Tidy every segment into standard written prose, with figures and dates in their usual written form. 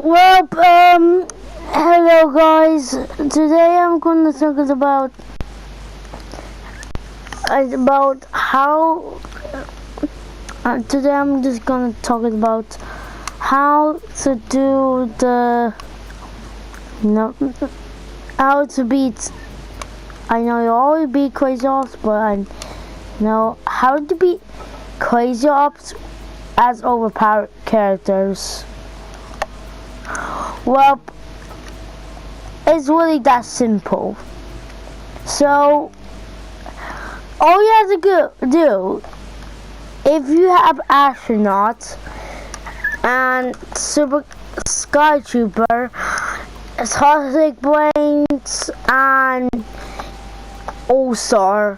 Well, hello guys. Today I'm going to talk about how. Today I'm just going to talk about how to do how to beat. I know you always beat crazy ops, but I know how to beat crazy ops as overpowered characters. Well, it's really that simple. So, all you have to do, if you have Astronaut and Super Sky Trooper, Toxic Brains, and All-Star,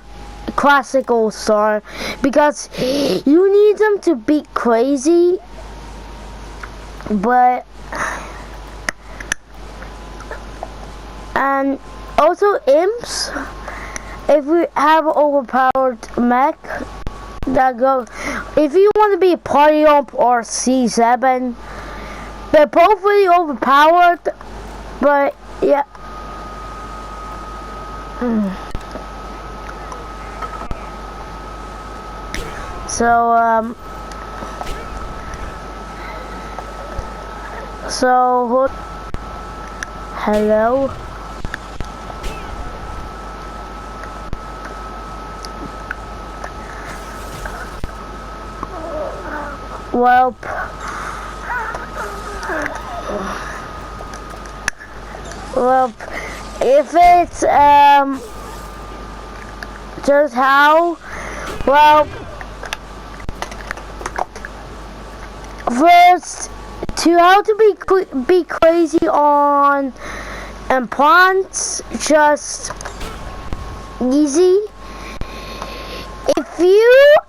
Classic All-Star, because you need them to beat crazy, but and also imps, if we have an overpowered mech that go, if you want to be a party imp or C7, they're both really overpowered, but yeah. So hello. Well, if it's just how, well, first, how to be crazy on plants, just easy. If you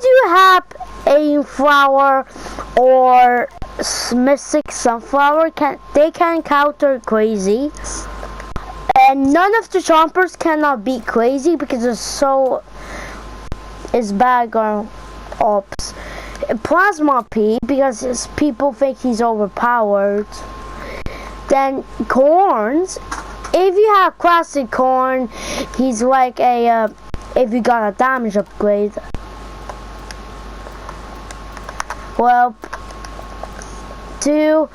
do have a flower or mystic sunflower, they can counter crazy, and none of the chompers cannot beat crazy because it's bad on ops. Plasma P, because people think he's overpowered. Then corns, if you have classic corn, he's like a if you got a damage upgrade. Well, or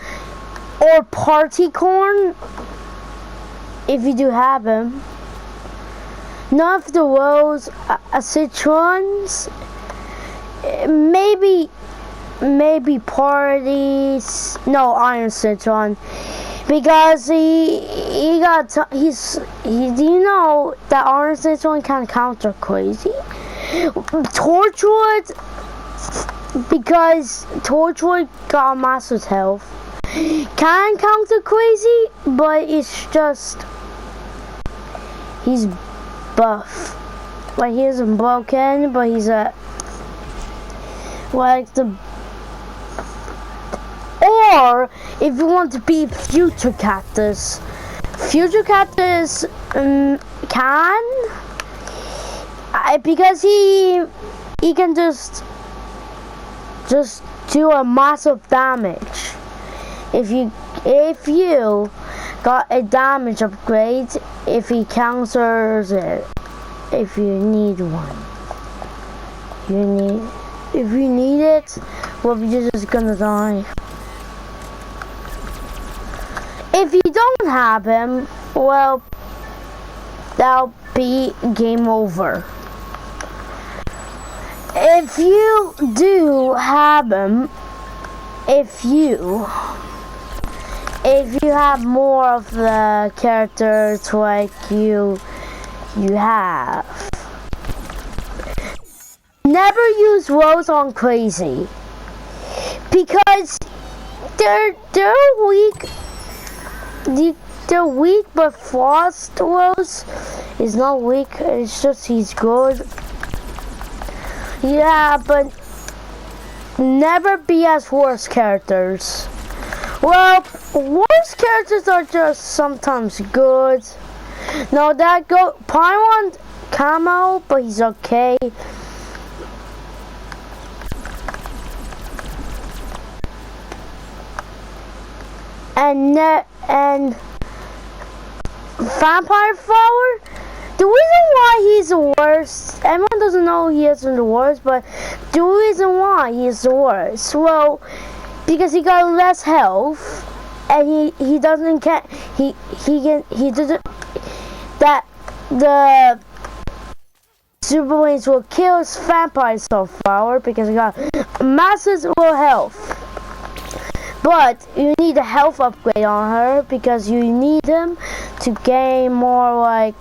party corn, if you do have him. None of the rose citrons, maybe parties, no, iron citron, because do you know that iron citron can counter crazy? Torchwood, because Torchwood got massive health, can counter crazy, but it's just he's buff. Like, he isn't broken, but he's or if you want to be Future Cactus can, because he can just do a massive damage. If you got a damage upgrade, if he counters it, if you need one, if you need it, well, you're just gonna die. If you don't have him, well, that'll be game over. If you do have him, if you have more of the characters like you have, never use Rose on crazy, because they're weak. They're weak, but Frost Rose is not weak. It's just he's good. Yeah, but never be as worst characters. Well, worst characters are just sometimes good. No, that Pylon Camo, but he's okay. and vampire flower. The reason why he's the worst, everyone doesn't know he isn't the worst, but the reason why he's the worst, well, because he got less health, and he doesn't he doesn't, that the super wings will kill his vampire flower because he got massive low health. But you need a health upgrade on her because you need him to gain more like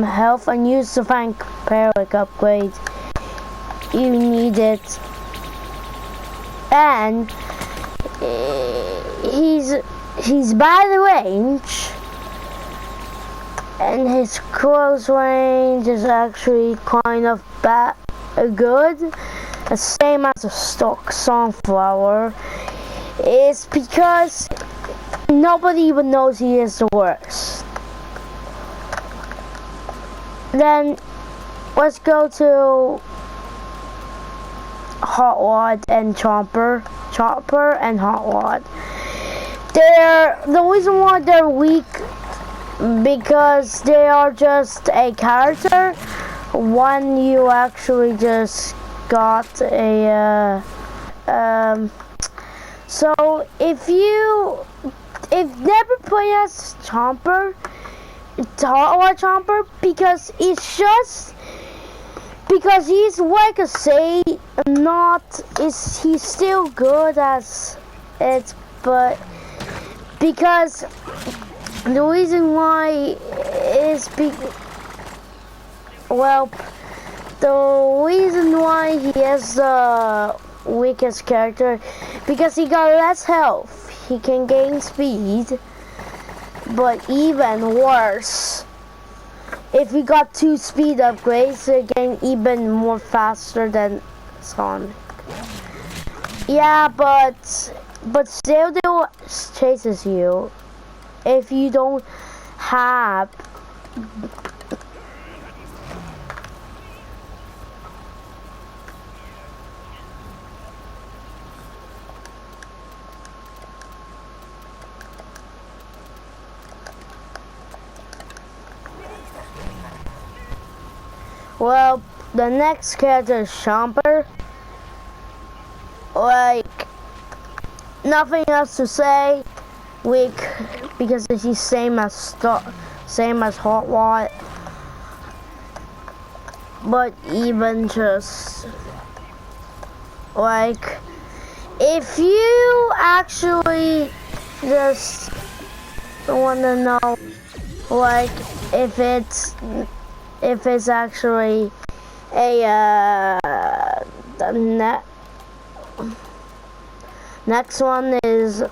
health, and use the vampiric upgrade. You need it, and he's by the range, and his close range is actually kind of good. The same as a stock sunflower. It's because nobody even knows he is the worst. Then let's go to Hot Rod and Chomper and Hot Rod. The reason why they're weak because they are just a character. One you actually just got a so if never play as Chomper, Hot Rod Chomper, because it's just because he's like a say he's still good as it, but because the reason why is the reason why he is the weakest character because he got less health. He can gain speed, but even worse, if he got 2 speed upgrades, he gain even more faster than Sonic. Yeah, but still they chases you if you don't have well, the next character is Chomper. Like, nothing else to say. Weak because he's same as Hot Rod, but even just like if you actually just want to know like if it's actually a the next one is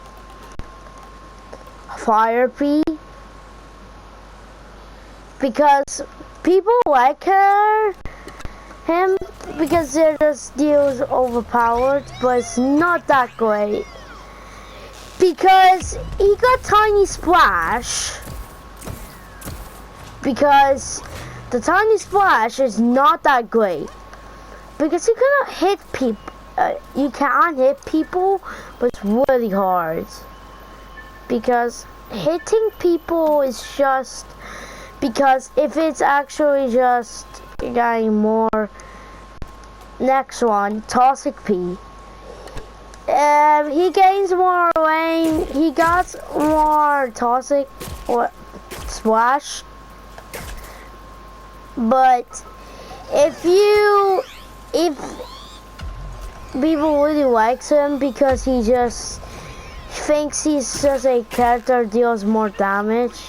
Fire P, because people like him because they're just deals overpowered, but it's not that great because he got Tiny Splash, because the Tiny Splash is not that great because you cannot hit people. You can hit people, but it's really hard because hitting people is just because if it's actually just getting more. Next one, Toxic P. He gains more range. He got more Toxic or Splash. But if people really likes him because he just thinks he's just a character deals more damage.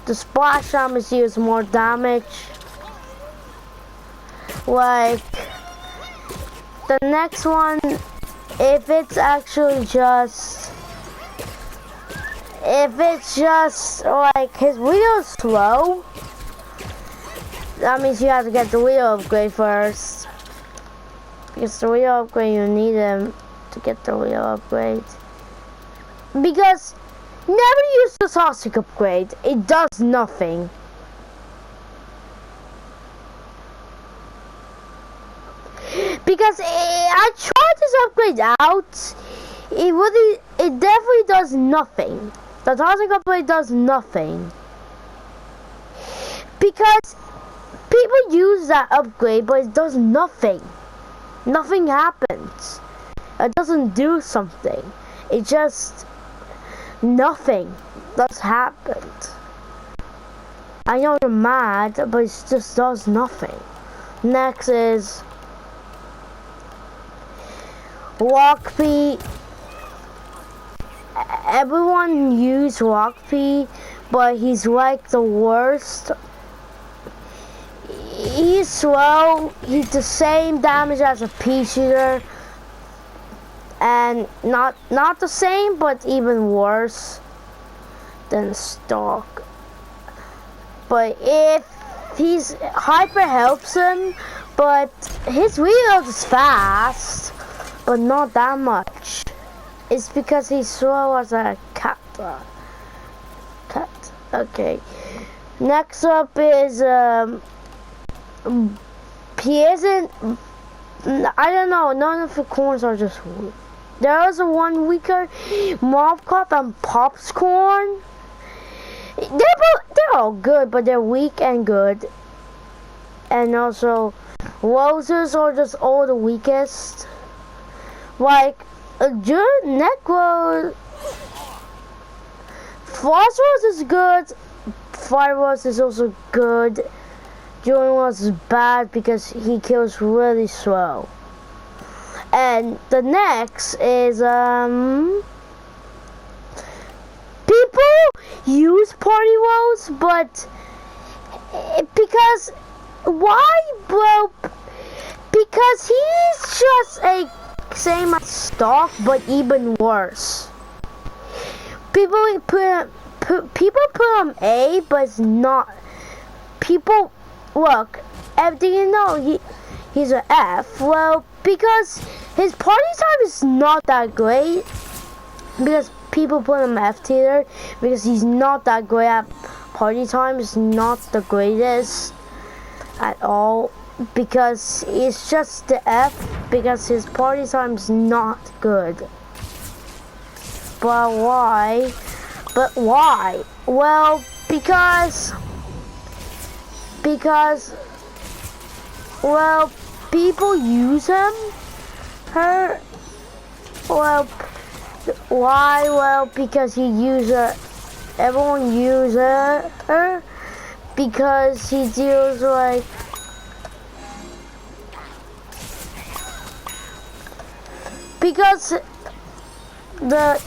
The Splash damage deals more damage. Like the next one, if it's just like his wheel is slow, that means you have to get the wheel upgrade first. Because the wheel upgrade, you need him to get the wheel upgrade. Because never use the Toxic upgrade, it does nothing. Because I tried this upgrade out, it definitely does nothing. The toxic upgrade does nothing. Because people use that upgrade, but it does nothing. Nothing happens. It doesn't do something. It just, nothing does happen. I know you're mad, but it just does nothing. Next is Rockpy. Everyone use Rockpy, but he's like the worst. He's slow. He's the same damage as a pea shooter, and not the same, but even worse than Stalk. But if he's hyper helps him, but his reload is fast, but not that much. It's because he's slow as a cat. Okay. Next up is he isn't. I don't know. None of the corns are just. There is a one weaker, Mob Cop and Popcorn. They're all good, but they're weak and good. And also, roses are just all the weakest. Like, a good Necro. Frost Rose is good. Fire Rose is also good. Jordan Rose is bad because he kills really slow. And the next is, people use Party Rose, but because, why, bro? Because he's just a same as Stalk, but even worse. People put him A, but it's not. People, look, do you know he's an F? Well, because his party time is not that great. Because people put him F tier, because he's not that great at party time. It's not the greatest at all. Because it's just the F, because his party time is not good. But why? Well, because well, people use him. Well, why? Well, because everyone uses her because he deals like. Because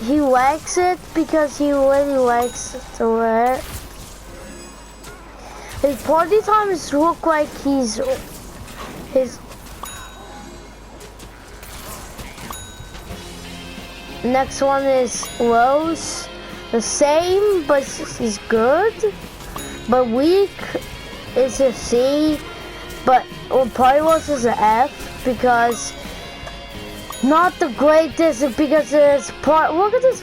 he likes it, because he really likes to wear it. His party times look like his. Next one is Rose. The same, but he's good. But weak is a C. But Party Rose is an F because. Not the greatest because it's look at this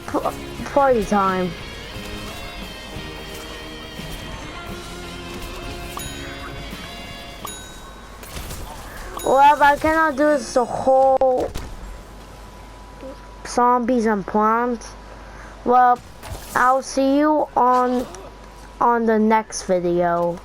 party time. Well, I cannot do this the whole zombies and plants. Well, I'll see you on the next video.